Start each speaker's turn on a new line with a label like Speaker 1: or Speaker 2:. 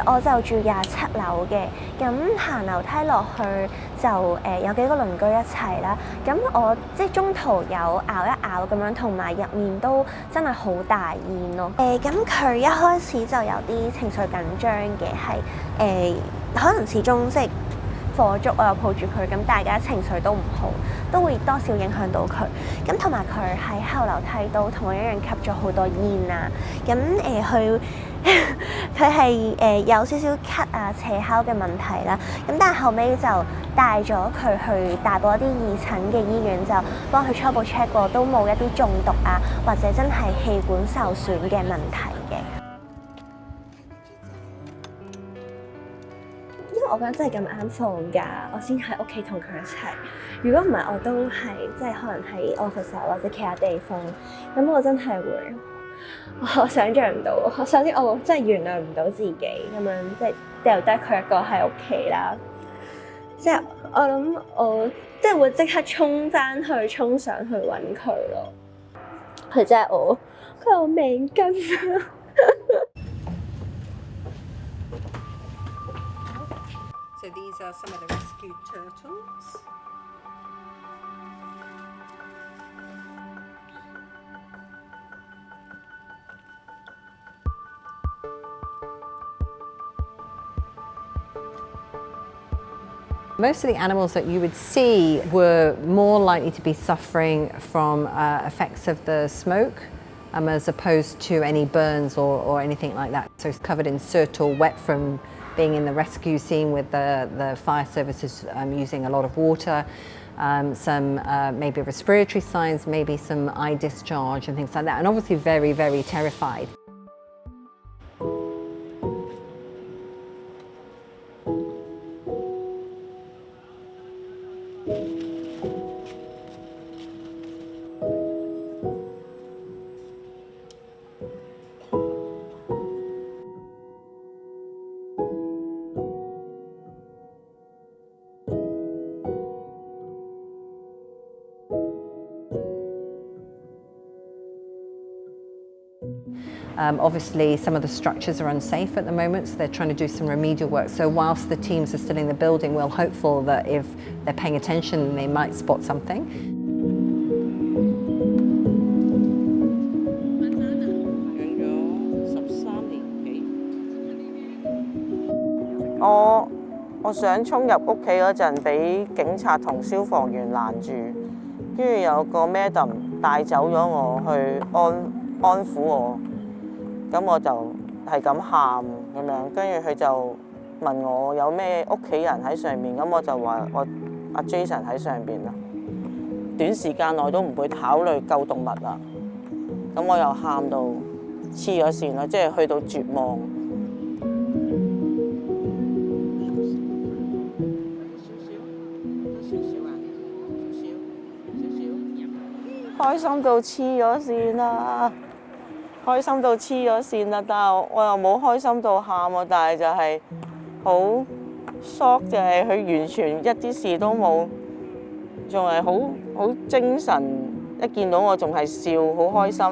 Speaker 1: 我就住27樓嘅，咁行樓梯落去就有幾個鄰居一齊啦。咁我即係中途有咬一咬咁樣，同埋入面都真係好大煙咯。咁佢一開始就有啲情緒緊張嘅，係可能始終即係火燭，我又抱住佢，咁大家情緒都唔好，都會多少影響到佢。咁同埋佢喺後樓梯度同我一樣吸咗好多煙啊。咁佢係有少少咳啊、斜哮嘅問題啦。咁但係後尾就帶咗佢去大埔一啲義診嘅醫院，就幫佢初步 check 過，都冇一啲中毒啊，或者真係氣管受損嘅問題嘅。因為我覺得真係咁啱放假，我先喺屋企同佢一齊。如果唔係，我都係即係可能喺 office 或者其他地方，咁我真係會，我想像唔到。首先我真係原諒唔到自己咁樣，即係掉低佢一個喺屋企啦。即係我諗我即係會即刻衝上去揾佢咯。佢真係佢係我命根啊！So
Speaker 2: these are some of the rescued turtles. Most of the animals that you would see were more likely to be suffering from effects of the smoke as opposed to any burns or anything like that. So it's covered in soot or wet from being in the rescue scene with the fire services using a lot of water, some maybe respiratory signs, maybe some eye discharge and things like that, and obviously very, very terrified. Obviously, some of the structures are unsafe at the moment, so they're trying to do some remedial work. So whilst the teams are still in the building, we're hopeful that if they're paying attention, they might spot something.
Speaker 3: 我想衝入屋企嗰陣，俾警察同消防員攔住，跟住有個 madam 帶走咗我去安撫我，咁我就係咁喊咁樣，跟住佢就問我有咩屋企人喺上面，咁我就話我阿 Jason 喺上邊啦。短時間內都唔會考慮救動物啦，咁我又喊到黐咗線啦，即係去到絕望。開心到黐咗線啦！開心到黐咗線啦！但係我又冇開心到喊喎，但係就係好 shock， 就係佢完全一啲事都冇，仲係好精神，一見到我仲係笑，好開心。